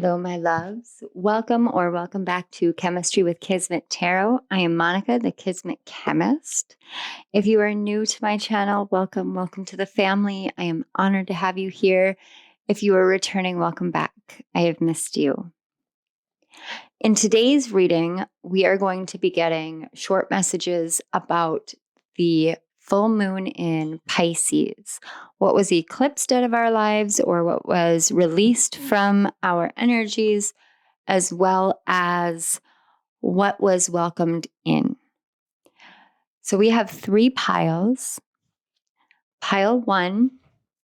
Hello, my loves. Welcome back to Chemistry with Kismet Tarot. I am Monica, the Kismet Chemist. If you are new to my channel, welcome to the family. I am honored to have you here. If you are returning, welcome back. I have missed you. In today's reading, we are going to be getting short messages about the full moon in Pisces. What was eclipsed out of our lives, or what was released from our energies, as well as what was welcomed in. So we have 3 piles. Pile 1,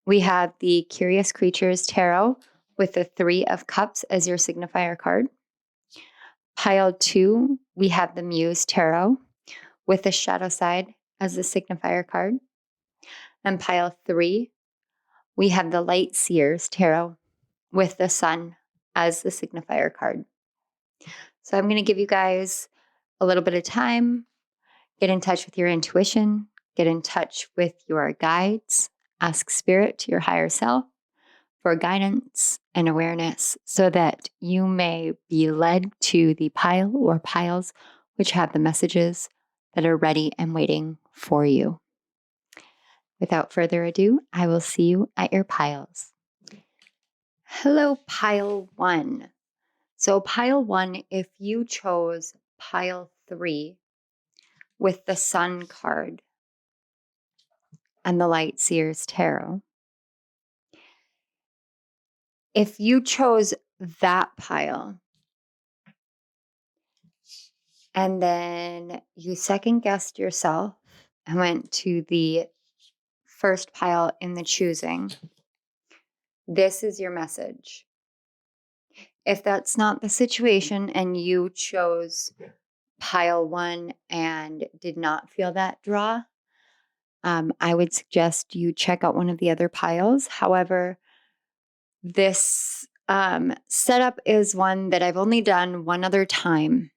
we have the Curious Creatures Tarot with the 3 of Cups as your signifier card. Pile 2, we have the Muse Tarot with the Shadow Side as the signifier card. And pile 3, we have the Light Seers Tarot with the Sun as the signifier card. So I'm going to give you guys a little bit of time. Get in touch with your intuition. Get in touch with your guides. Ask Spirit, your higher self, for guidance and awareness so that you may be led to the pile or piles which have the messages that are ready and waiting for you. Without further ado, I will see you at your piles. Hello, pile 1. So pile 1, if you chose pile 3 with the Sun card and the Light Seers Tarot, if you chose that pile and then you second guessed yourself and went to the first pile in the choosing, this is your message. If that's not the situation and you chose pile 1 and did not feel that draw, I would suggest you check out one of the other piles. However, this setup is one that I've only done one other time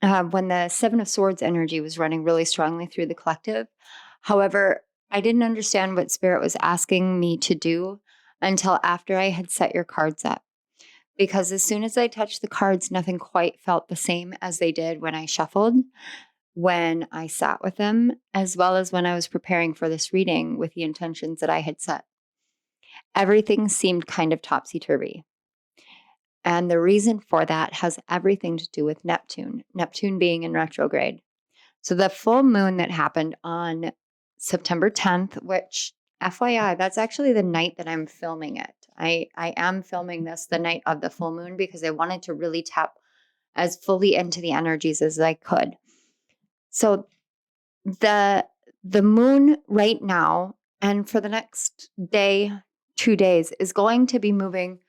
when the 7 of Swords energy was running really strongly through the collective. However, I didn't understand what Spirit was asking me to do until after I had set your cards up. Because as soon as I touched the cards, nothing quite felt the same as they did when I shuffled, when I sat with them, as well as when I was preparing for this reading with the intentions that I had set. Everything seemed kind of topsy-turvy. And the reason for that has everything to do with Neptune being in retrograde. So the full moon that happened on September 10th, which FYI, that's actually the night that I'm filming it. I am filming this the night of the full moon because I wanted to really tap as fully into the energies as I could. So the moon right now and for the next day, 2 days, is going to be moving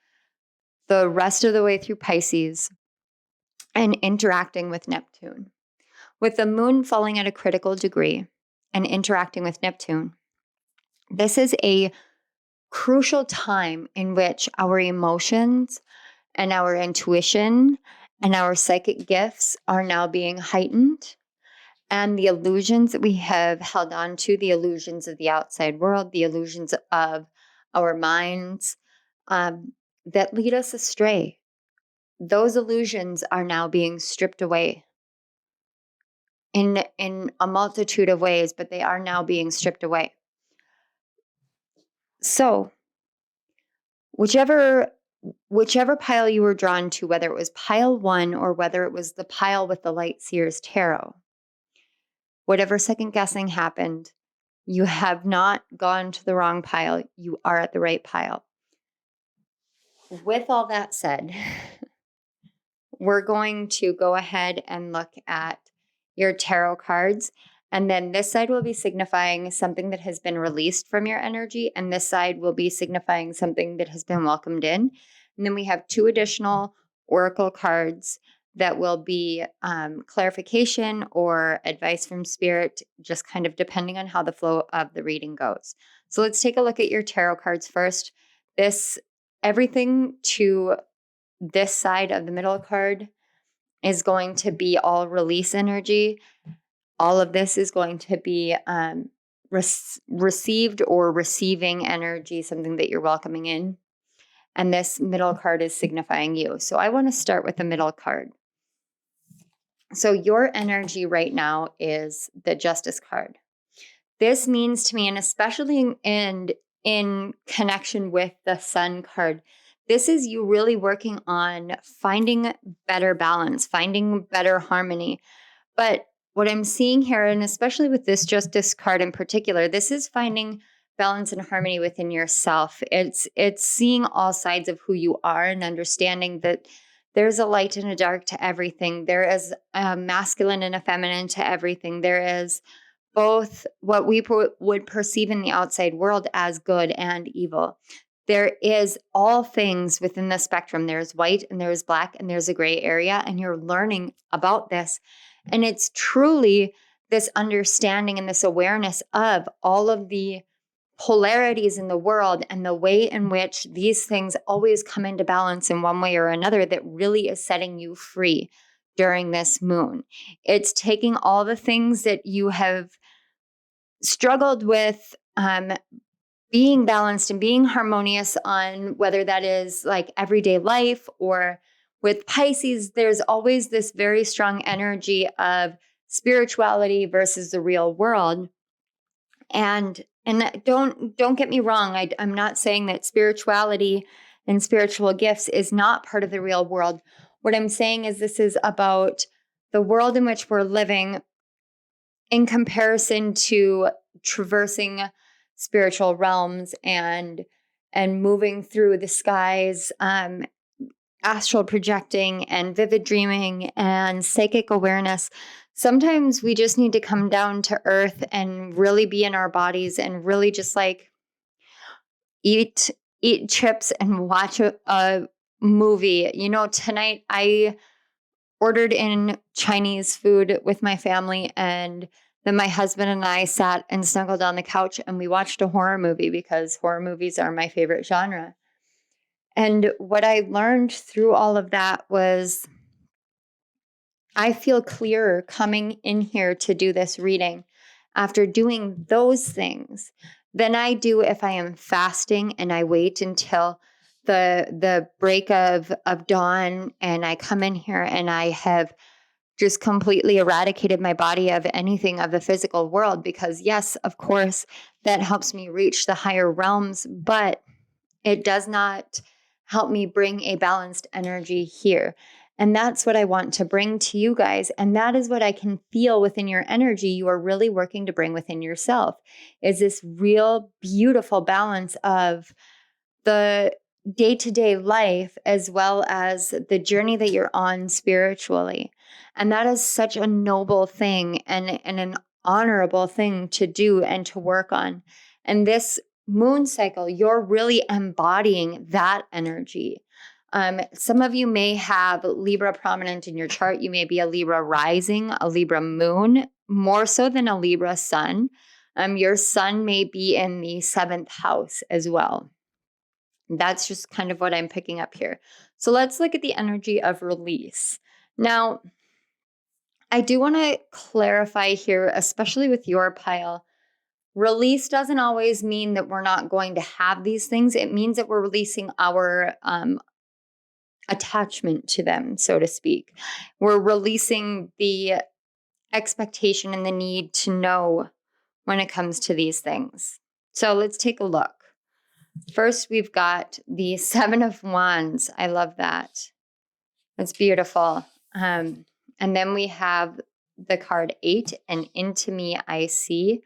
the rest of the way through Pisces and interacting with Neptune. With the moon falling at a critical degree and interacting with Neptune, this is a crucial time in which our emotions and our intuition and our psychic gifts are now being heightened. And the illusions that we have held on to, the illusions of the outside world, the illusions of our minds that lead us astray, those illusions are now being stripped away in a multitude of ways, but they are now being stripped away. So whichever pile you were drawn to, whether it was pile 1 or whether it was the pile with the Light Seers Tarot, whatever second guessing happened, you have not gone to the wrong pile. You are at the right pile. With all that said, we're going to go ahead and look at your tarot cards. And then this side will be signifying something that has been released from your energy. And this side will be signifying something that has been welcomed in. And then we have 2 additional oracle cards that will be clarification or advice from Spirit, just kind of depending on how the flow of the reading goes. So let's take a look at your tarot cards first. Everything to this side of the middle card is going to be all release energy. All of this is going to be received or receiving energy, something that you're welcoming in. And this middle card is signifying you. So I want to start with the middle card. So your energy right now is the Justice card. This means to me, and especially in connection with the Sun card, this is you really working on finding better balance, finding better harmony. But what I'm seeing here, and especially with this Justice card in particular, this is finding balance and harmony within yourself. It's seeing all sides of who you are and understanding that there's a light and a dark to everything. There is a masculine and a feminine to everything. There is both what we would perceive in the outside world as good and evil. There is all things within the spectrum. There's white and there's black and there's a gray area, and you're learning about this. And it's truly this understanding and this awareness of all of the polarities in the world and the way in which these things always come into balance in one way or another that really is setting you free during this moon. It's taking all the things that you have struggled with being balanced and being harmonious on, whether that is like everyday life or with Pisces, there's always this very strong energy of spirituality versus the real world. And don't get me wrong, I'm not saying that spirituality and spiritual gifts is not part of the real world. What I'm saying is this is about the world in which we're living in comparison to traversing spiritual realms and moving through the skies, astral projecting and vivid dreaming and psychic awareness. Sometimes we just need to come down to earth and really be in our bodies and really just like eat chips and watch a movie. You know, tonight I ordered in Chinese food with my family, and then my husband and I sat and snuggled on the couch and we watched a horror movie because horror movies are my favorite genre. And what I learned through all of that was I feel clearer coming in here to do this reading after doing those things than I do if I am fasting and I wait until the break of dawn and I come in here and I have just completely eradicated my body of anything of the physical world, because yes, of course, that helps me reach the higher realms, but it does not help me bring a balanced energy here. And that's what I want to bring to you guys. And that is what I can feel within your energy you are really working to bring within yourself, is this real beautiful balance of the day-to-day life as well as the journey that you're on spiritually. And that is such a noble thing and an honorable thing to do and to work on. And this moon cycle, you're really embodying that energy. Some of you may have Libra prominent in your chart. You may be a Libra rising, a Libra moon, more so than a Libra sun. Your sun may be in the 7th house as well. That's just kind of what I'm picking up here. So let's look at the energy of release. Now, I do want to clarify here, especially with your pile, release doesn't always mean that we're not going to have these things. It means that we're releasing our attachment to them, so to speak. We're releasing the expectation and the need to know when it comes to these things. So let's take a look. First, we've got the 7 of Wands. I love that. It's beautiful. And then we have the card 8, and Into Me I See.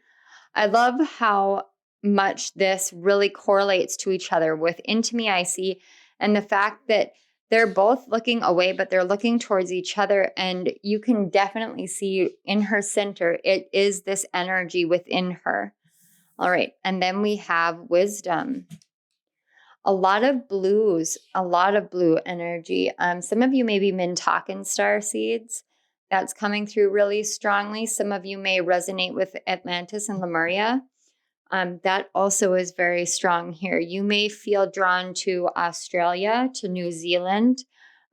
I love how much this really correlates to each other with Into Me I See, and the fact that they're both looking away, but they're looking towards each other. And you can definitely see in her center, it is this energy within her. All right. And then we have Wisdom. A lot of blues, a lot of blue energy. Some of you may be Mintakan star seeds. That's coming through really strongly. Some of you may resonate with Atlantis and Lemuria. That also is very strong here. You may feel drawn to Australia, to New Zealand,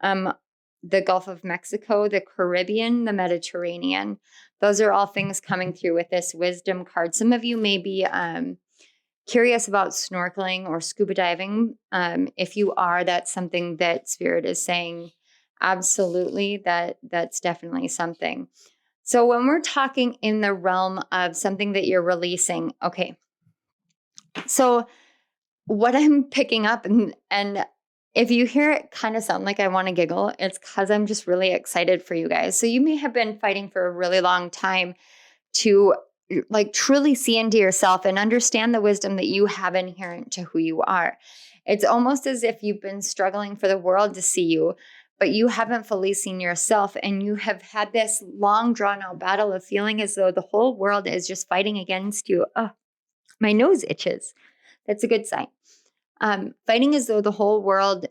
the Gulf of Mexico, the Caribbean, the Mediterranean. Those are all things coming through with this Wisdom card. Some of you may be curious about snorkeling or scuba diving, if you are, that's something that Spirit is saying, absolutely, that's definitely something. So when we're talking in the realm of something that you're releasing, okay. So what I'm picking up, and if you hear it kind of sound like I want to giggle, it's because I'm just really excited for you guys. So you may have been fighting for a really long time to like truly see into yourself and understand the wisdom that you have inherent to who you are. It's almost as if you've been struggling for the world to see you, but you haven't fully seen yourself, and you have had this long drawn out battle of feeling as though the whole world is just fighting against you. Oh, my nose itches. That's a good sign. Fighting as though the whole world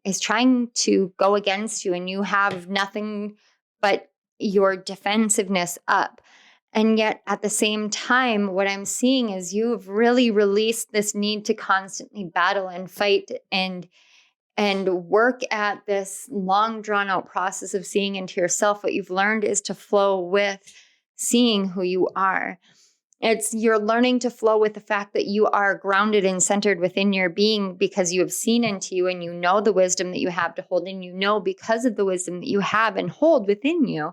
is trying to go against you, and you have nothing but your defensiveness up. And yet at the same time, what I'm seeing is you have really released this need to constantly battle and fight and work at this long drawn out process of seeing into yourself. What you've learned is to flow with seeing who you are. You're learning to flow with the fact that you are grounded and centered within your being because you have seen into you, and you know the wisdom that you have to hold, and you know because of the wisdom that you have and hold within you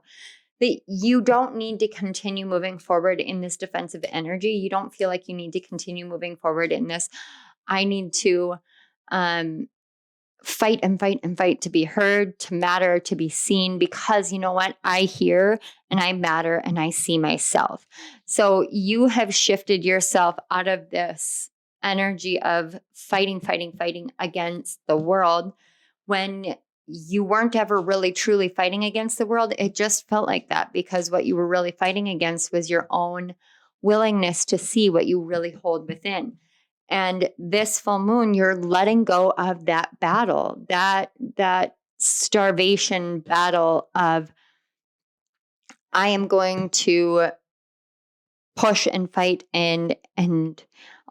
that you don't need to continue moving forward in this defensive energy. You don't feel like you need to continue moving forward in this, I need to fight and fight and fight to be heard, to matter, to be seen, because you know what? I hear and I matter and I see myself. So you have shifted yourself out of this energy of fighting, fighting, fighting against the world when you weren't ever really truly fighting against the world. It just felt like that because what you were really fighting against was your own willingness to see what you really hold within. And this full moon, you're letting go of that battle, that starvation battle of, I am going to push and fight and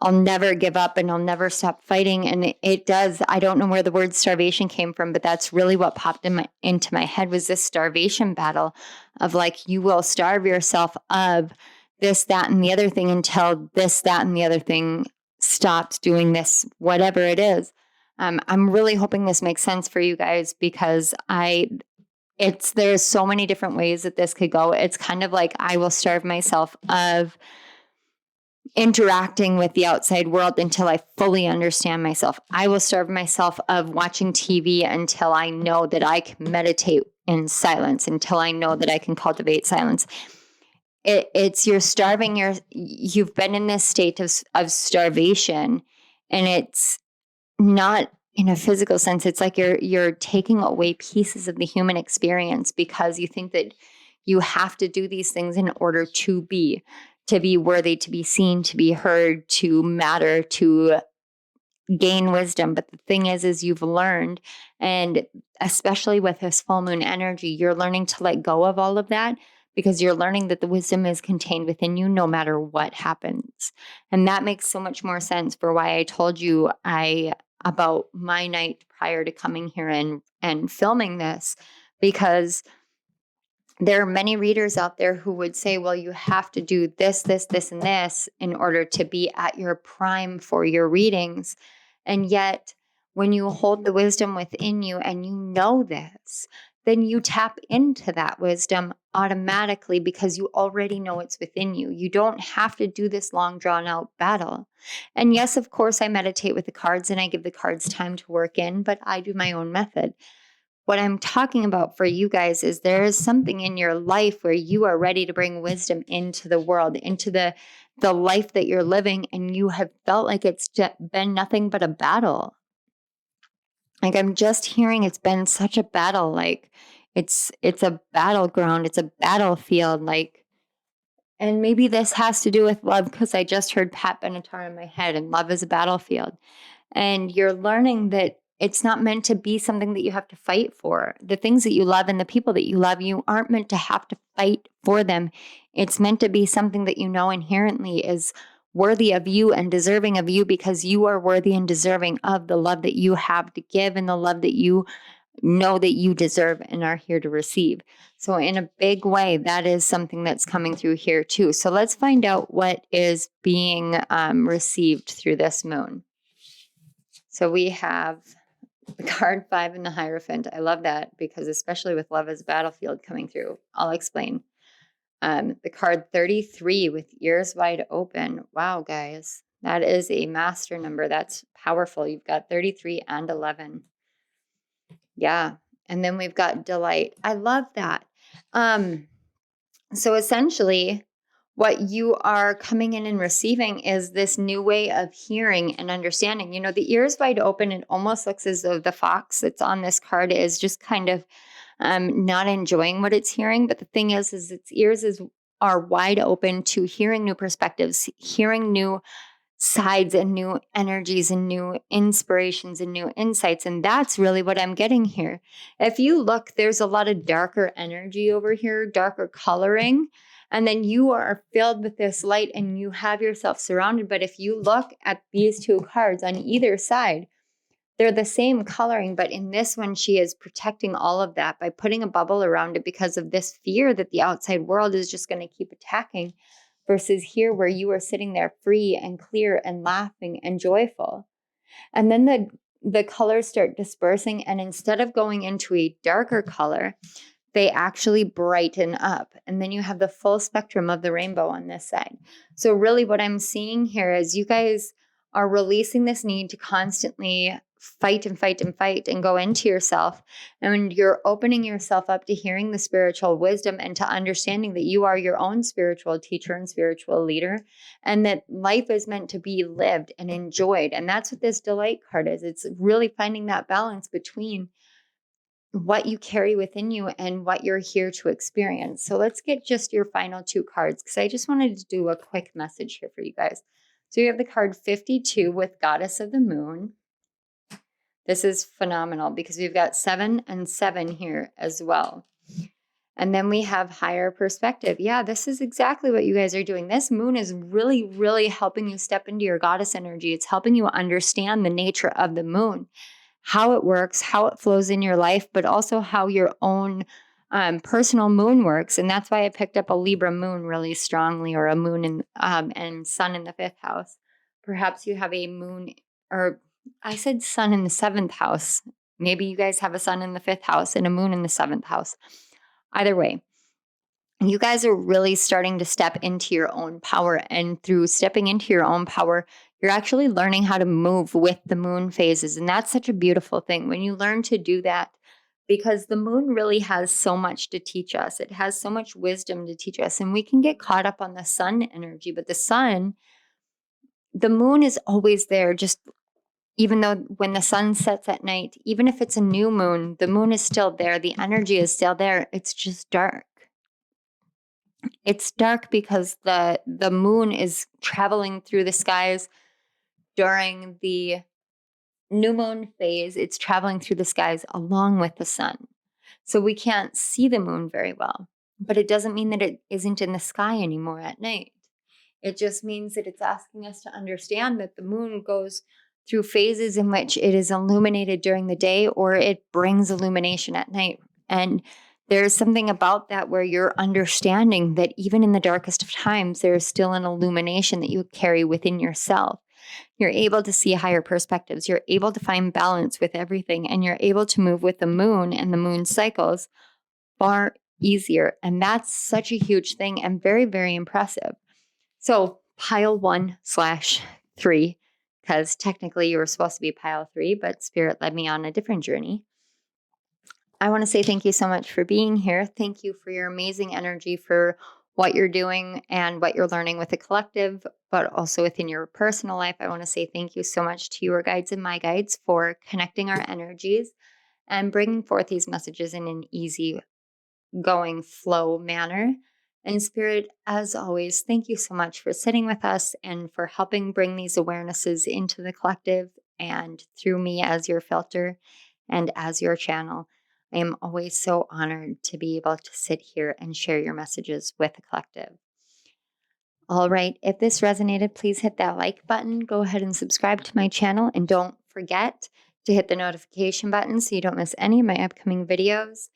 I'll never give up and I'll never stop fighting. And it does. I don't know where the word starvation came from, but that's really what popped into my head was this starvation battle of like, you will starve yourself of this, that, and the other thing until this, that, and the other thing stops doing this, whatever it is. I'm really hoping this makes sense for you guys because there's so many different ways that this could go. It's kind of like I will starve myself of interacting with the outside world until I fully understand myself. I will starve myself of watching TV until I know that I can meditate in silence, until I know that I can cultivate silence. It's you're starving you've been in this state of starvation, and it's not in a physical sense. It's like you're taking away pieces of the human experience because you think that you have to do these things in order to be worthy, to be seen, to be heard, to matter, to gain wisdom. But the thing is you've learned, and especially with this full moon energy, you're learning to let go of all of that because you're learning that the wisdom is contained within you no matter what happens. And that makes so much more sense for why I told you about my night prior to coming here and filming this, because there are many readers out there who would say, well, you have to do this, this, this, and this in order to be at your prime for your readings. And yet, when you hold the wisdom within you and you know this, then you tap into that wisdom automatically because you already know it's within you. You don't have to do this long drawn out battle. And yes, of course, I meditate with the cards and I give the cards time to work in, but I do my own method. What I'm talking about for you guys is there is something in your life where you are ready to bring wisdom into the world, into the life that you're living, and you have felt like it's been nothing but a battle. Like I'm just hearing it's been such a battle. Like it's a battleground. It's a battlefield. Like, and maybe this has to do with love because I just heard Pat Benatar in my head, and love is a battlefield. And you're learning that it's not meant to be something that you have to fight for. The things that you love and the people that you love, you aren't meant to have to fight for them. It's meant to be something that you know inherently is worthy of you and deserving of you because you are worthy and deserving of the love that you have to give and the love that you know that you deserve and are here to receive. So in a big way, that is something that's coming through here too. So let's find out what is being received through this moon. So we have the card 5 and the Hierophant. I love that because especially with love as a battlefield coming through, I'll explain. The card 33 with ears wide open. Wow, guys, that is a master number. That's powerful. You've got 33 and 11. Yeah. And then we've got delight. I love that. So essentially, what you are coming in and receiving is this new way of hearing and understanding. You know, the ears wide open, it almost looks as though the fox that's on this card is just kind of not enjoying what it's hearing. But the thing is its ears are wide open to hearing new perspectives, hearing new sides and new energies and new inspirations and new insights. And that's really what I'm getting here. If you look, there's a lot of darker energy over here, darker coloring. And then you are filled with this light and you have yourself surrounded. But if you look at these two cards on either side, they're the same coloring, but in this one, she is protecting all of that by putting a bubble around it because of this fear that the outside world is just going to keep attacking, versus here where you are sitting there free and clear and laughing and joyful. And then the colors start dispersing, and instead of going into a darker color, they actually brighten up. And then you have the full spectrum of the rainbow on this side. So really what I'm seeing here is you guys are releasing this need to constantly fight and fight and fight and go into yourself. And you're opening yourself up to hearing the spiritual wisdom and to understanding that you are your own spiritual teacher and spiritual leader, and that life is meant to be lived and enjoyed. And that's what this delight card is. It's really finding that balance between what you carry within you and what you're here to experience. So let's get just your final two cards, because I just wanted to do a quick message here for you guys. So you have the card 52 with Goddess of the Moon. This is phenomenal because we've got 7 and 7 here as well. And then we have higher perspective. Yeah, this is exactly what you guys are doing. This moon is really, really helping you step into your goddess energy. It's helping you understand the nature of the moon, how it works, how it flows in your life, but also how your own personal moon works. And that's why I picked up a Libra moon really strongly, or a moon and sun in the 5th house. Perhaps you have a moon, or I said sun in the 7th house. Maybe you guys have a sun in the 5th house and a moon in the 7th house. Either way, you guys are really starting to step into your own power. And through stepping into your own power, you're actually learning how to move with the moon phases. And that's such a beautiful thing when you learn to do that, because the moon really has so much to teach us. It has so much wisdom to teach us. And we can get caught up on the sun energy, but the moon is always there. Just even though when the sun sets at night, even if it's a new moon, the moon is still there. The energy is still there. It's just dark. It's dark because the moon is traveling through the skies during the new moon phase. It's traveling through the skies along with the sun. So we can't see the moon very well, but it doesn't mean that it isn't in the sky anymore at night. It just means that it's asking us to understand that the moon goes through phases in which it is illuminated during the day, or it brings illumination at night. And there's something about that where you're understanding that even in the darkest of times, there is still an illumination that you carry within yourself. You're able to see higher perspectives. You're able to find balance with everything, and you're able to move with the moon and the moon cycles far easier. And that's such a huge thing and very, very impressive. So pile 1/3, because technically you were supposed to be pile 3, but Spirit led me on a different journey. I want to say thank you so much for being here. Thank you for your amazing energy, for what you're doing and what you're learning with the collective, but also within your personal life. I want to say thank you so much to your guides and my guides for connecting our energies and bringing forth these messages in an easy going flow manner. And Spirit, as always, thank you so much for sitting with us and for helping bring these awarenesses into the collective and through me as your filter and as your channel. I am always so honored to be able to sit here and share your messages with the collective. All right, if this resonated, please hit that like button. Go ahead and subscribe to my channel, and don't forget to hit the notification button so you don't miss any of my upcoming videos.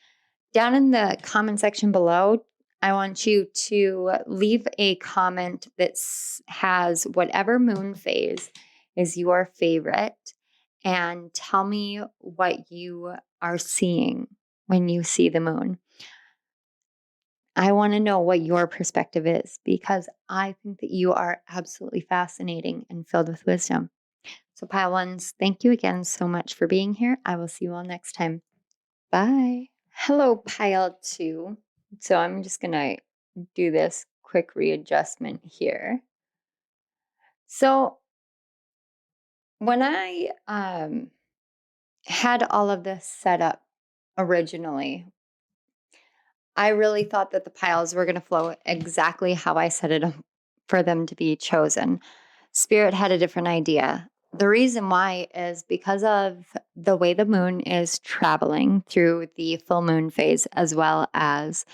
Down in the comment section below, I want you to leave a comment that has whatever moon phase is your favorite and tell me what you are seeing when you see the moon. I want to know what your perspective is because I think that you are absolutely fascinating and filled with wisdom. So, pile ones, thank you again so much for being here. I will see you all next time. Bye. Hello, pile two. So, I'm just going to do this quick readjustment here. So, when I had all of this set up originally, I really thought that the piles were going to flow exactly how I set it up for them to be chosen. Spirit had a different idea. The reason why is because of the way the moon is traveling through the full moon phase as well as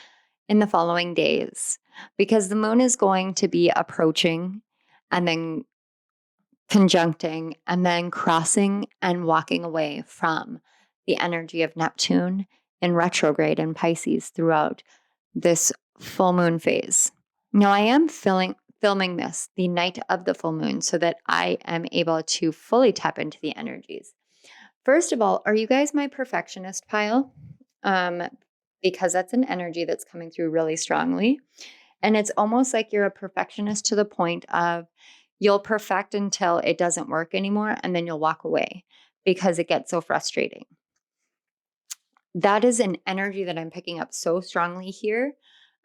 in the following days. Because the moon is going to be approaching and then conjuncting and then crossing and walking away from the energy of Neptune in retrograde in Pisces throughout this full moon phase. Now, I am filming this the night of the full moon so that I am able to fully tap into the energies. First of all, are you guys my perfectionist pile? Because that's an energy that's coming through really strongly. And it's almost like you're a perfectionist to the point of you'll perfect until it doesn't work anymore and then you'll walk away because it gets so frustrating. That is an energy that I'm picking up so strongly here.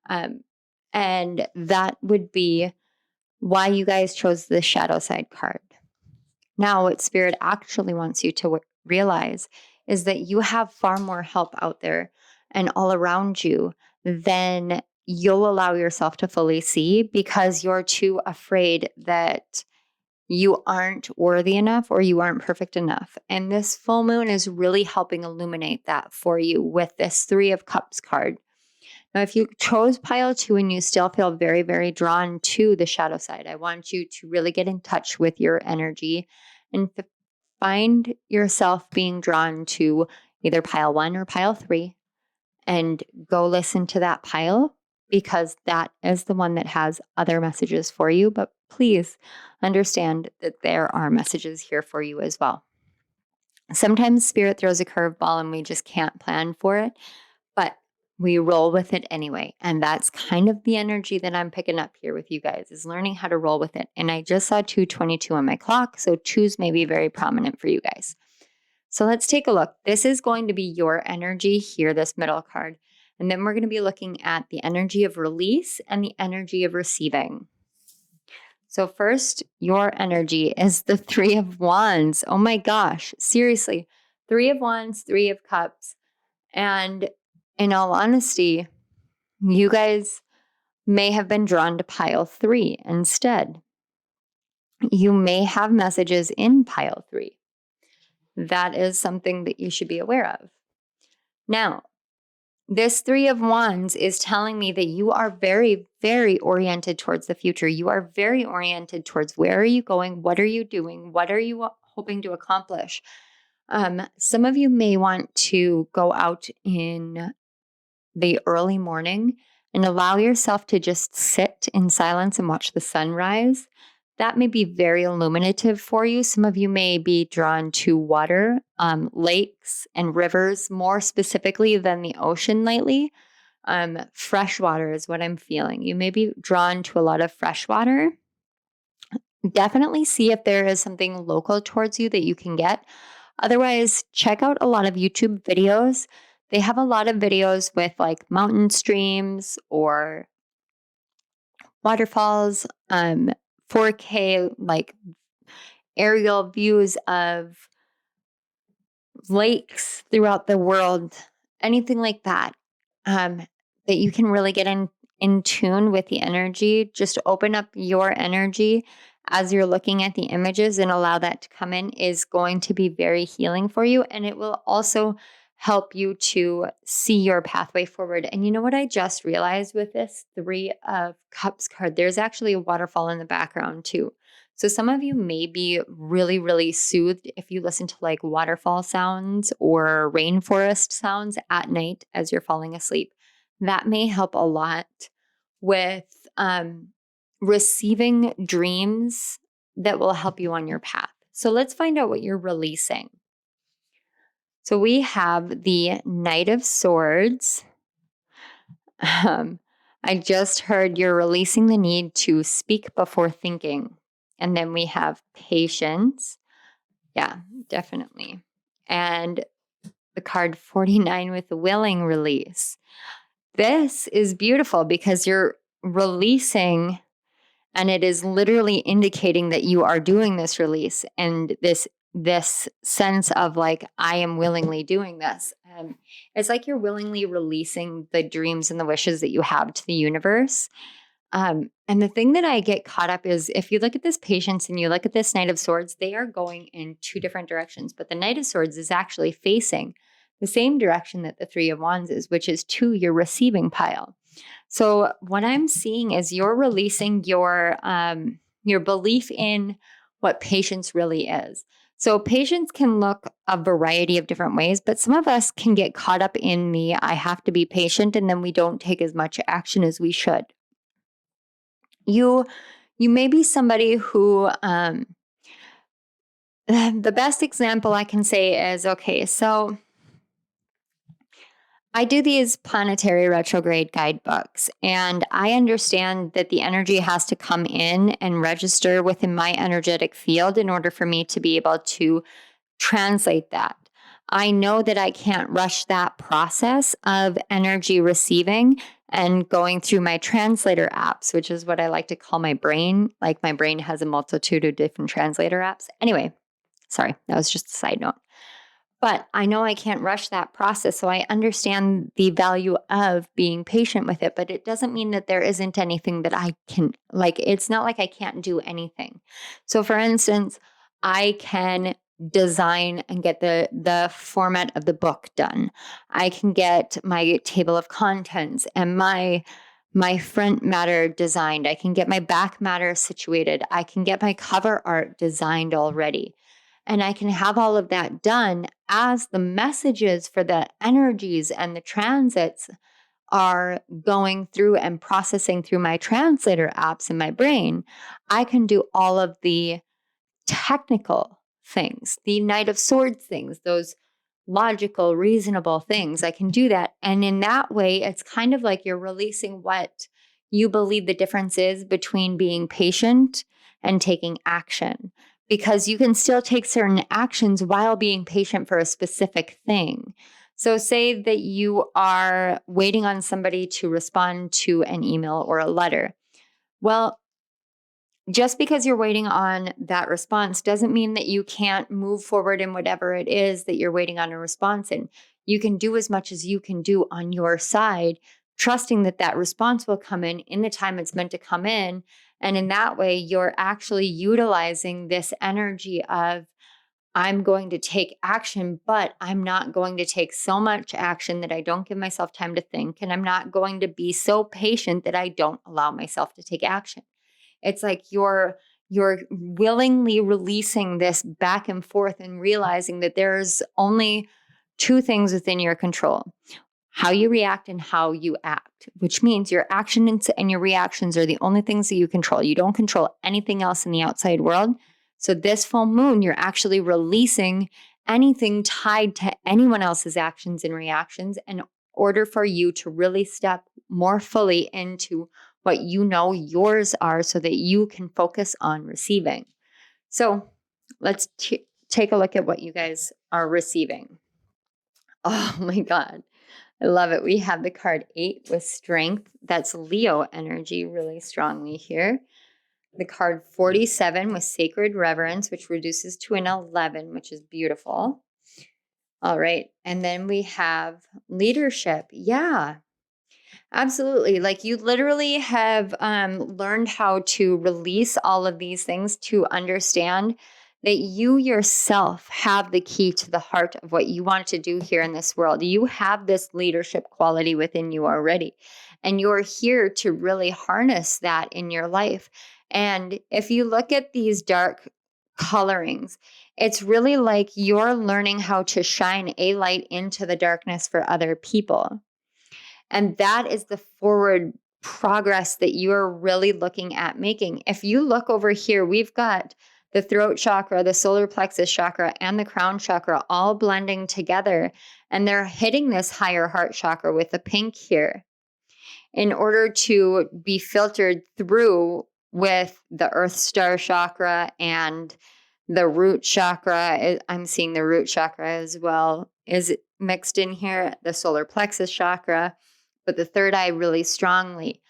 And that would be why you guys chose the shadow side card. Now, what Spirit actually wants you to realize is that you have far more help out there and all around you than you'll allow yourself to fully see because you're too afraid that you aren't worthy enough or you aren't perfect enough. And this full moon is really helping illuminate that for you with this 3 of Cups card. Now, if you chose pile 2 and you still feel very, very drawn to the shadow side, I want you to really get in touch with your energy and find yourself being drawn to either pile 1 or pile 3 and go listen to that pile because that is the one that has other messages for you. But please understand that there are messages here for you as well. Sometimes Spirit throws a curveball and we just can't plan for it, but we roll with it anyway. And that's kind of the energy that I'm picking up here with you guys is learning how to roll with it. And I just saw 2:22 on my clock. So 2s may be very prominent for you guys. So let's take a look. This is going to be your energy here, this middle card. And then we're going to be looking at the energy of release and the energy of receiving. So first, your energy is the 3 of Wands. Oh my gosh, seriously. 3 of Wands, 3 of Cups. And in all honesty, you guys may have been drawn to pile 3 instead. You may have messages in pile 3. That is something that you should be aware of. Now, this 3 of Wands is telling me that you are very, very oriented towards the future. You are very oriented towards where are you going? What are you doing? What are you hoping to accomplish? Some of you may want to go out in the early morning and allow yourself to just sit in silence and watch the sunrise. That may be very illuminative for you. Some of you may be drawn to water, lakes and rivers more specifically than the ocean lately. Fresh water is what I'm feeling. You may be drawn to a lot of fresh water. Definitely see if there is something local towards you that you can get. Otherwise, check out a lot of YouTube videos. They have a lot of videos with like mountain streams or waterfalls, 4K like aerial views of lakes throughout the world, anything like that, that you can really get in tune with the energy. Just open up your energy as you're looking at the images and allow that to come in is going to be very healing for you. And it will also help you to see your pathway forward. And you know what I just realized with this 3 of Cups card? There's actually a waterfall in the background too. So some of you may be really, really soothed if you listen to like waterfall sounds or rainforest sounds at night as you're falling asleep. That may help a lot with receiving dreams that will help you on your path. So let's find out what you're releasing. So we have the Knight of Swords. I just heard you're releasing the need to speak before thinking. And then we have patience. Yeah, definitely. And the card 49 with the willing release. This is beautiful because you're releasing, and it is literally indicating that you are doing this release and this sense of like, I am willingly doing this. It's like you're willingly releasing the dreams and the wishes that you have to the universe. And the thing that I get caught up is if you look at this patience and you look at this Knight of Swords, they are going in two different directions. But the Knight of Swords is actually facing the same direction that the Three of Wands is, which is to your receiving pile. So what I'm seeing is you're releasing your belief in what patience really is. So patience can look a variety of different ways, but some of us can get caught up in the I have to be patient, and then we don't take as much action as we should. You may be somebody who the best example I can say is, okay, so I do these planetary retrograde guidebooks, and I understand that the energy has to come in and register within my energetic field in order for me to be able to translate that. I know that I can't rush that process of energy receiving and going through my translator apps, which is what I like to call my brain. Like my brain has a multitude of different translator apps. Anyway, sorry, that was just a side note. But I know I can't rush that process. So I understand the value of being patient with it. But it doesn't mean that there isn't anything that I can, like, it's not like I can't do anything. So for instance, I can design and get the format of the book done. I can get my table of contents and my front matter designed. I can get my back matter situated. I can get my cover art designed already. And I can have all of that done as the messages for the energies and the transits are going through and processing through my translator apps in my brain. I can do all of the technical things, the Knight of Swords things, those logical, reasonable things. I can do that. And in that way, it's kind of like you're releasing what you believe the difference is between being patient and taking action. Because you can still take certain actions while being patient for a specific thing. So, say that you are waiting on somebody to respond to an email or a letter. Well, just because you're waiting on that response doesn't mean that you can't move forward in whatever it is that you're waiting on a response in. You can do as much as you can do on your side, trusting that that response will come in the time it's meant to come in. And in that way, you're actually utilizing this energy of, I'm going to take action, but I'm not going to take so much action that I don't give myself time to think. And I'm not going to be so patient that I don't allow myself to take action. It's like you're willingly releasing this back and forth and realizing that there's only two things within your control: how you react and how you act, which means your actions and your reactions are the only things that you control. You don't control anything else in the outside world. So this full moon, you're actually releasing anything tied to anyone else's actions and reactions in order for you to really step more fully into what you know yours are so that you can focus on receiving. So let's take a look at what you guys are receiving. Oh my God. I love it. We have the card 8 with strength. That's Leo energy really strongly here. The card 47 with sacred reverence, which reduces to an 11, which is beautiful. All right. And then we have leadership. Yeah. Absolutely. Like you literally have learned how to release all of these things to understand that you yourself have the key to the heart of what you want to do here in this world. You have this leadership quality within you already, and you're here to really harness that in your life. And if you look at these dark colorings, it's really like you're learning how to shine a light into the darkness for other people. And that is the forward progress that you're really looking at making. If you look over here, we've got the throat chakra, the solar plexus chakra, and the crown chakra all blending together. And they're hitting this higher heart chakra with the pink here in order to be filtered through with the earth star chakra and the root chakra. I'm seeing the root chakra as well is mixed in here, the solar plexus chakra, but the third eye really strongly.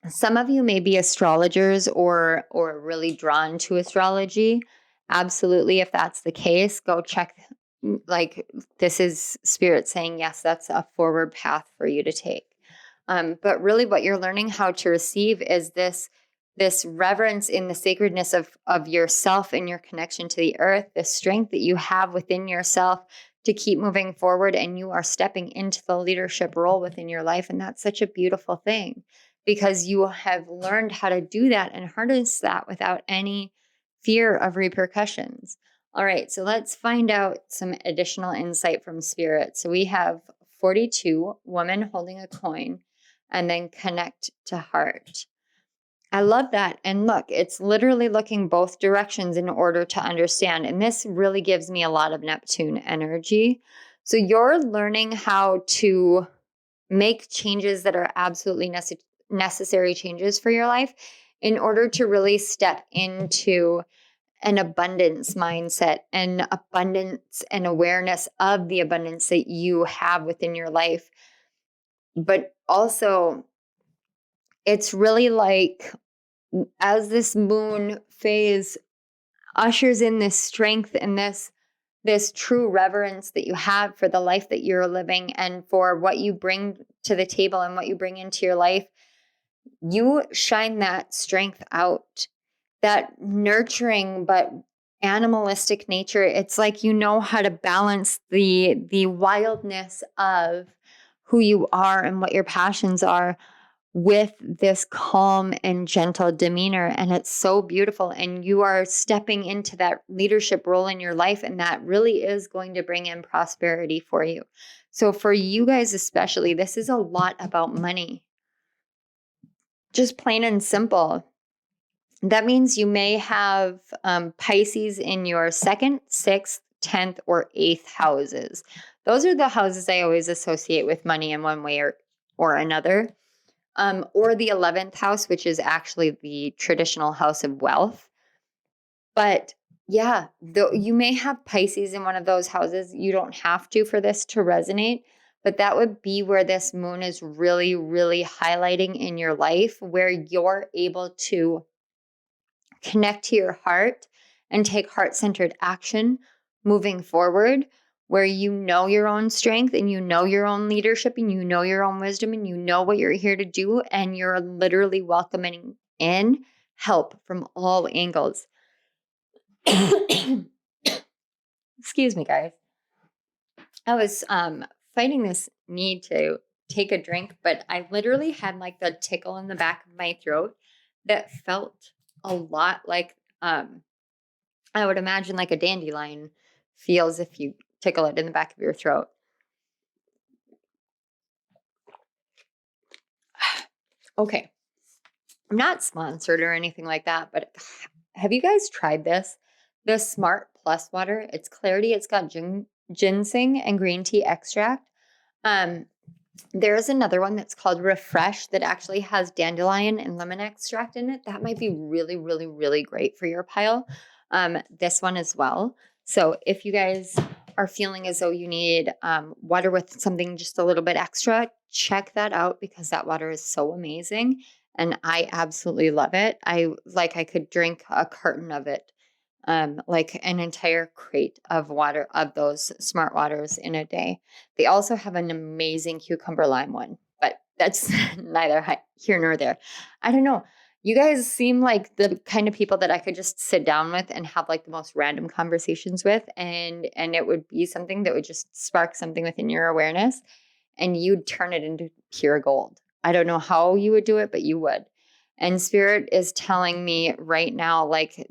Some of you may be astrologers or really drawn to astrology. Absolutely, if that's the case, go check. Like, this is spirit saying, yes, that's a forward path for you to take. But really what you're learning how to receive is this reverence in the sacredness of yourself and your connection to the earth, the strength that you have within yourself to keep moving forward, and you are stepping into the leadership role within your life. And that's such a beautiful thing because you have learned how to do that and harness that without any fear of repercussions. All right, so let's find out some additional insight from spirit. So we have 42, woman holding a coin, and then connect to heart. I love that. And look, it's literally looking both directions in order to understand. And this really gives me a lot of Neptune energy. So you're learning how to make changes that are absolutely necessary changes for your life in order to really step into an abundance mindset and abundance and awareness of the abundance that you have within your life. But also, it's really like as this moon phase ushers in this strength and this true reverence that you have for the life that you're living and for what you bring to the table and what you bring into your life, you shine that strength out, that nurturing but animalistic nature. It's like you know how to balance the wildness of who you are and what your passions are with this calm and gentle demeanor. And it's so beautiful. And you are stepping into that leadership role in your life. And that really is going to bring in prosperity for you. So for you guys, especially, this is a lot about money. Just plain and simple. That means you may have Pisces in your 2nd, 6th, 10th, or 8th houses. Those are the houses I always associate with money in one way or another. Or the 11th house, which is actually the traditional house of wealth. But yeah, you may have Pisces in one of those houses. You don't have to for this to resonate, but that would be where this moon is really, really highlighting in your life, where you're able to connect to your heart and take heart-centered action moving forward, where you know your own strength and you know your own leadership and you know your own wisdom and you know what you're here to do, and you're literally welcoming in help from all angles. Excuse me, guys. I was fighting this need to take a drink, but I literally had like the tickle in the back of my throat that felt a lot like I would imagine like a dandelion feels if you tickle it in the back of your throat. Okay. I'm not sponsored or anything like that, but have you guys tried this? The Smart Plus water. It's clarity. It's got ginseng and green tea extract. There's another one that's called Refresh that actually has dandelion and lemon extract in it. That might be really, really, really great for your pile. This one as well. So if you guys are feeling as though you need water with something just a little bit extra, check that out because that water is so amazing. And I absolutely love it. I could drink a carton of it, like an entire crate of water of those smart waters in a day. They also have an amazing cucumber lime one, but that's neither here nor there. I don't know. You guys seem like the kind of people that I could just sit down with and have like the most random conversations with, and it would be something that would just spark something within your awareness, and you'd turn it into pure gold. I don't know how you would do it, but you would. And Spirit is telling me right now, like,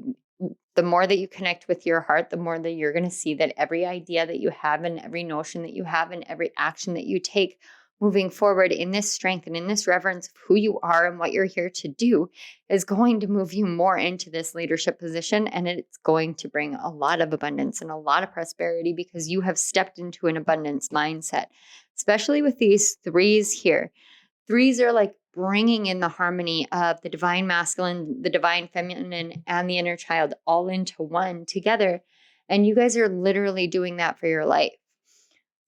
the more that you connect with your heart, the more that you're going to see that every idea that you have and every notion that you have and every action that you take moving forward in this strength and in this reverence of who you are and what you're here to do is going to move you more into this leadership position. And it's going to bring a lot of abundance and a lot of prosperity because you have stepped into an abundance mindset, especially with these threes here. Threes are like bringing in the harmony of the divine masculine, the divine feminine, and the inner child all into one together. And you guys are literally doing that for your life.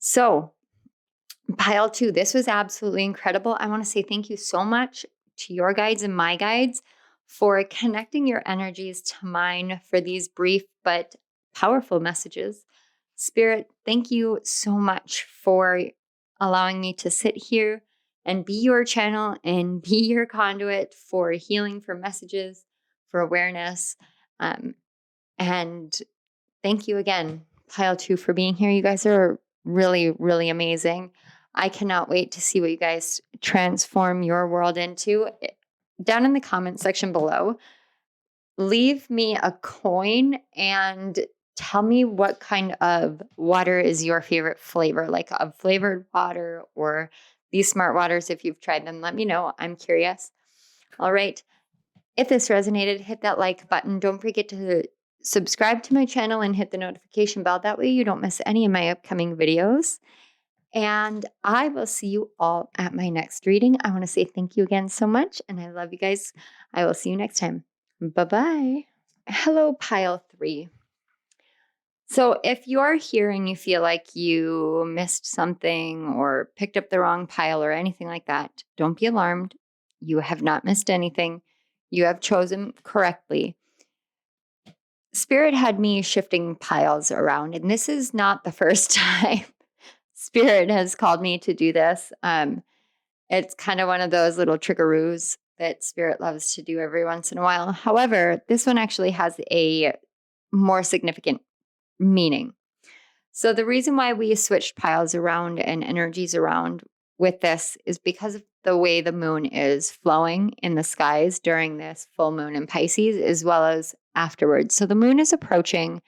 So, pile 2, this was absolutely incredible. I want to say thank you so much to your guides and my guides for connecting your energies to mine for these brief but powerful messages. Spirit, thank you so much for allowing me to sit here and be your channel and be your conduit for healing, for messages, for awareness. And thank you again, Pile 2, for being here. You guys are really, really amazing. I cannot wait to see what you guys transform your world into. Down in the comment section below, leave me a coin and tell me what kind of water is your favorite flavor, like a flavored water or these smart waters. If you've tried them, let me know. I'm curious. All right. If this resonated, hit that like button. Don't forget to subscribe to my channel and hit the notification bell. That way you don't miss any of my upcoming videos. And I will see you all at my next reading. I want to say thank you again so much. And I love you guys. I will see you next time. Bye-bye. Hello, Pile 3. So if you're here and you feel like you missed something or picked up the wrong pile or anything like that, don't be alarmed. You have not missed anything. You have chosen correctly. Spirit had me shifting piles around, and this is not the first time Spirit has called me to do this. It's kind of one of those little trickaroos that Spirit loves to do every once in a while. However, this one actually has a more significant meaning. So the reason why we switched piles around and energies around with this is because of the way the moon is flowing in the skies during this full moon in Pisces, as well as afterwards. So the moon is approaching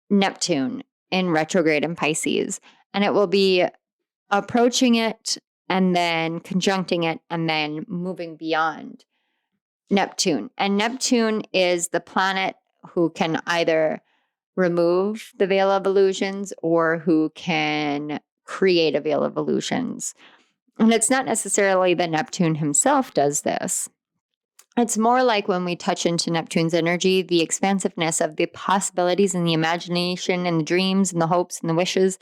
Neptune in retrograde in Pisces, and it will be approaching it and then conjuncting it and then moving beyond Neptune. And Neptune is the planet who can either remove the veil of illusions or who can create a veil of illusions. And it's not necessarily that Neptune himself does this. It's more like when we touch into Neptune's energy, the expansiveness of the possibilities and the imagination and the dreams and the hopes and the wishes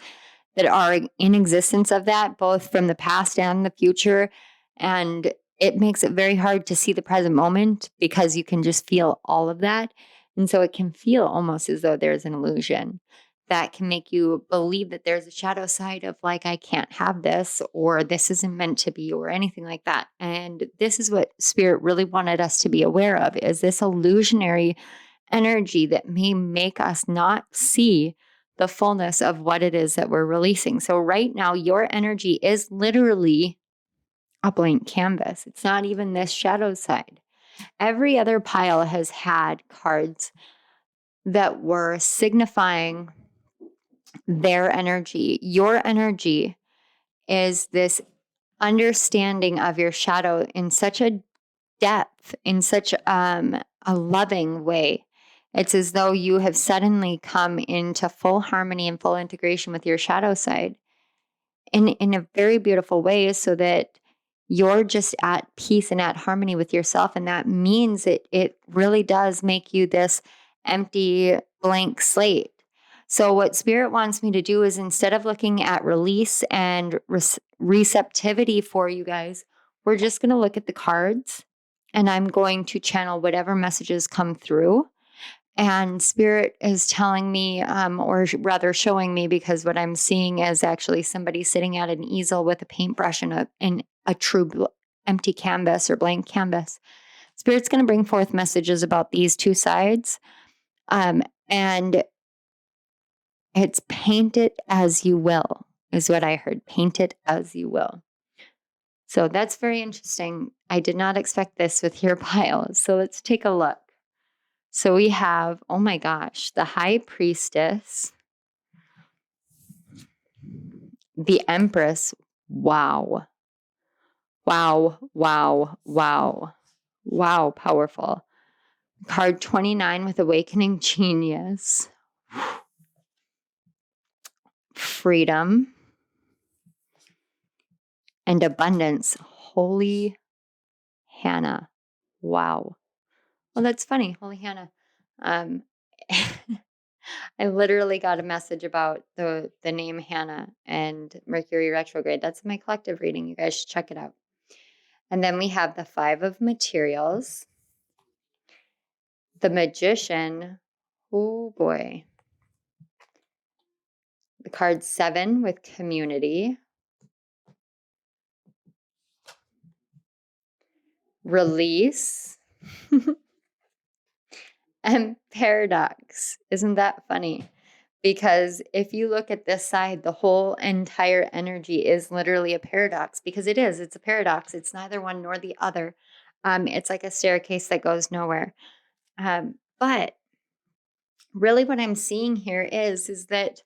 that are in existence of that, both from the past and the future. And it makes it very hard to see the present moment because you can just feel all of that. And so it can feel almost as though there's an illusion that can make you believe that there's a shadow side of like, I can't have this, or this isn't meant to be, or anything like that. And this is what Spirit really wanted us to be aware of, is this illusionary energy that may make us not see the fullness of what it is that we're releasing. So right now, your energy is literally a blank canvas. It's not even this shadow side. Every other pile has had cards that were signifying their energy. Your energy is this understanding of your shadow in such a depth, in such a loving way. It's as though you have suddenly come into full harmony and full integration with your shadow side in a very beautiful way, so that you're just at peace and at harmony with yourself. And that means it really does make you this empty, blank slate. So what Spirit wants me to do is, instead of looking at release and receptivity for you guys, we're just going to look at the cards, and I'm going to channel whatever messages come through. And Spirit is telling me, or rather showing me, because what I'm seeing is actually somebody sitting at an easel with a paintbrush and a true empty canvas or blank canvas. Spirit's going to bring forth messages about these two sides. And it's paint it as you will, is what I heard. Paint it as you will. So that's very interesting. I did not expect this with your pile. So let's take a look. So we have, oh my gosh, the High Priestess, the Empress. Wow. Wow, wow, wow. Wow, powerful. Card 29 with Awakening Genius. Freedom and abundance. Holy Hannah. Wow. Well, that's funny. Holy Hannah. Um, I literally got a message about the name Hannah and Mercury retrograde. That's in my collective reading. You guys should check it out. And then we have the Five of Materials, the Magician. Oh boy. The card 7 with Community, Release, and Paradox. Isn't that funny? Because if you look at this side, the whole entire energy is literally a paradox, because it is. It's a paradox. It's neither one nor the other. It's like a staircase that goes nowhere. But really what I'm seeing here is that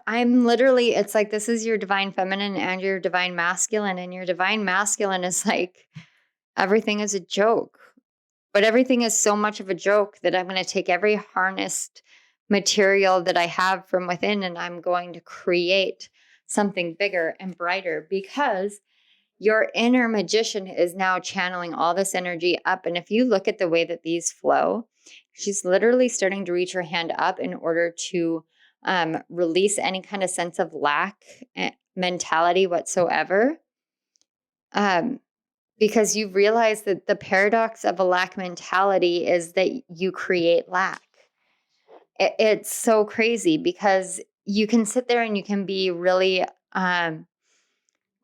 I'm literally, it's like this is your divine feminine and your divine masculine. And your divine masculine is like, everything is a joke. But everything is so much of a joke that I'm going to take every harnessed material that I have from within and I'm going to create something bigger and brighter, because your inner magician is now channeling all this energy up. And if you look at the way that these flow, she's literally starting to reach her hand up in order to release any kind of sense of lack mentality whatsoever. Because you realize that the paradox of a lack mentality is that you create lack. It's so crazy, because you can sit there and you can be really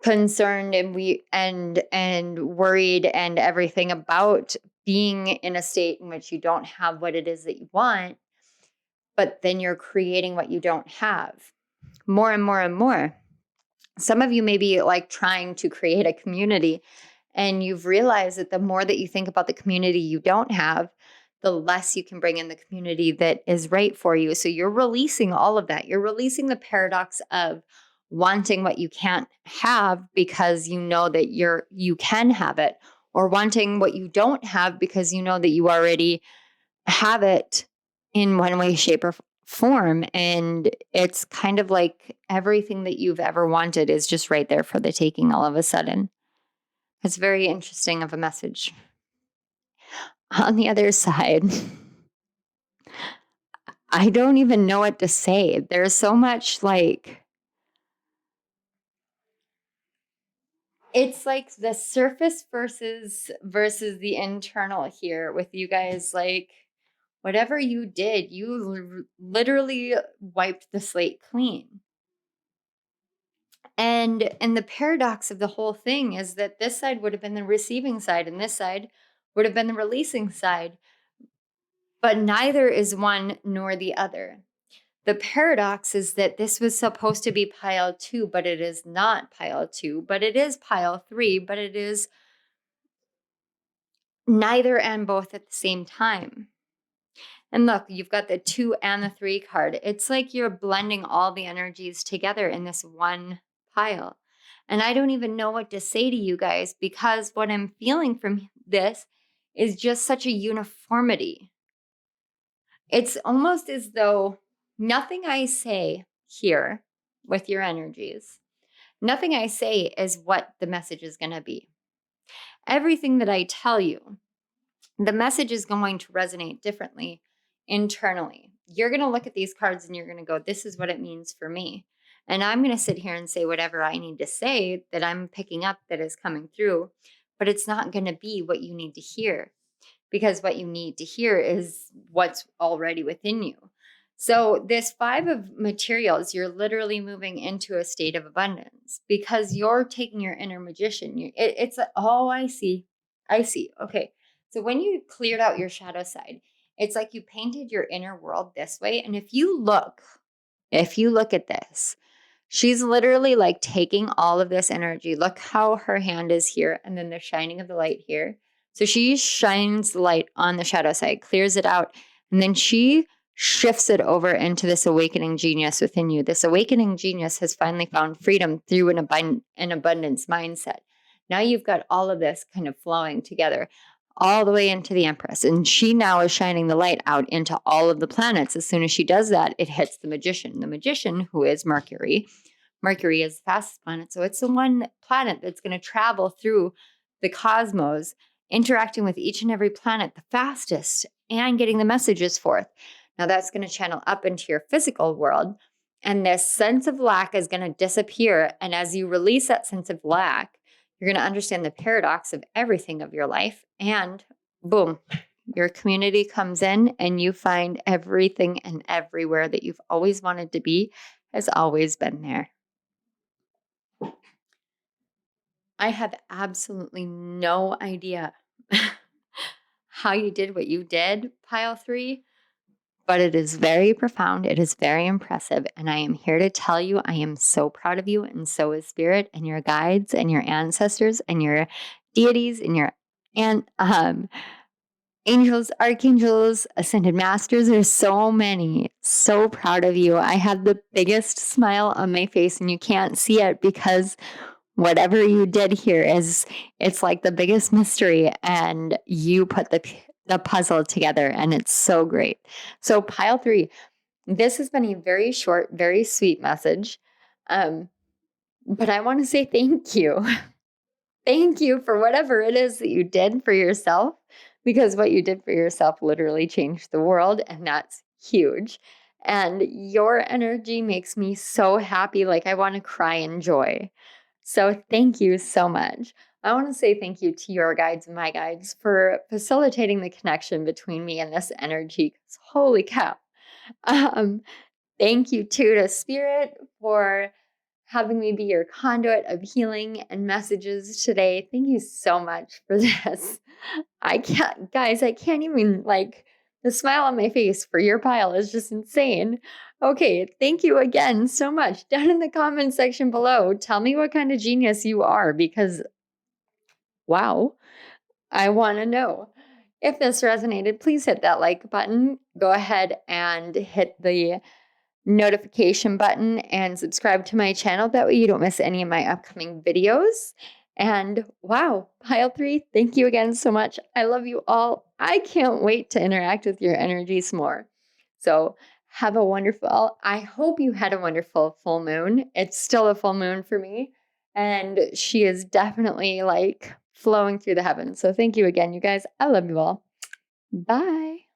concerned and worried and everything about being in a state in which you don't have what it is that you want, but then you're creating what you don't have more and more and more. Some of you may be like trying to create a community, and you've realized that the more that you think about the community you don't have, the less you can bring in the community that is right for you. So you're releasing all of that. You're releasing the paradox of wanting what you can't have because you know that you can have it, or wanting what you don't have because you know that you already have it in one way, shape, or form. And it's kind of like everything that you've ever wanted is just right there for the taking all of a sudden. It's very interesting of a message. On the other side, I don't even know what to say. There's so much like, it's like the surface versus the internal here with you guys. Like, whatever you did, you literally wiped the slate clean. And the paradox of the whole thing is that this side would have been the receiving side and this side would have been the releasing side. But neither is one nor the other. The paradox is that this was supposed to be pile 2, but it is not pile 2, but it is pile 3, but it is neither and both at the same time. And look, you've got the 2 and the 3 card. It's like you're blending all the energies together in this one pile. And I don't even know what to say to you guys, because what I'm feeling from this is just such a uniformity. It's almost as though nothing I say here with your energies, nothing I say is what the message is going to be. Everything that I tell you, the message is going to resonate differently internally. You're going to look at these cards and you're going to go, this is what it means for me. And I'm going to sit here and say whatever I need to say that I'm picking up that is coming through, but it's not going to be what you need to hear, because what you need to hear is what's already within you. So this 5 of materials, you're literally moving into a state of abundance because you're taking your inner magician. It's oh, I see. Okay. So when you cleared out your shadow side, it's like you painted your inner world this way. And if you look at this, She's literally like taking all of this energy. Look how her hand is here, and then the shining of the light here. So she shines the light on the shadow side, clears it out, and then she shifts it over into this awakening genius within you. This awakening genius has finally found freedom through an abundance mindset. Now you've got all of this kind of flowing together all the way into the Empress. And she now is shining the light out into all of the planets. As soon as she does that, it hits the magician. The magician, who is Mercury. Mercury is the fastest planet. So it's the one planet that's going to travel through the cosmos, interacting with each and every planet the fastest and getting the messages forth. Now that's going to channel up into your physical world. And this sense of lack is going to disappear. And as you release that sense of lack, you're going to understand the paradox of everything of your life. And boom, your community comes in and you find everything and everywhere that you've always wanted to be has always been there. I have absolutely no idea how you did what you did, pile 3, but it is very profound. It is very impressive. And I am here to tell you, I am so proud of you, and so is Spirit and your guides and your ancestors and your deities and your angels, archangels, ascended masters. There's so many. So proud of you. I have the biggest smile on my face, and you can't see it because whatever you did here it's like the biggest mystery, and you put the puzzle together, and it's so great. So pile 3, this has been a very short, very sweet message. But I want to say thank you. Thank you for whatever it is that you did for yourself, because what you did for yourself literally changed the world, and that's huge. And your energy makes me so happy. Like I want to cry in joy. So thank you so much. I want to say thank you to your guides and my guides for facilitating the connection between me and this energy. 'Cause holy cow. Thank you too to Spirit for having me be your conduit of healing and messages today. Thank you so much for this. I can't even, like, the smile on my face for your pile is just insane. Okay, thank you again so much. Down in the comment section below, tell me what kind of genius you are, because wow, I want to know. If this resonated, please hit that like button. Go ahead and hit the notification button and subscribe to my channel. That way you don't miss any of my upcoming videos. And wow, pile 3, thank you again so much. I love you all. I can't wait to interact with your energies more. So have a wonderful, I hope you had a wonderful full moon. It's still a full moon for me, and she is definitely like flowing through the heavens. So thank you again, you guys. I love you all. Bye.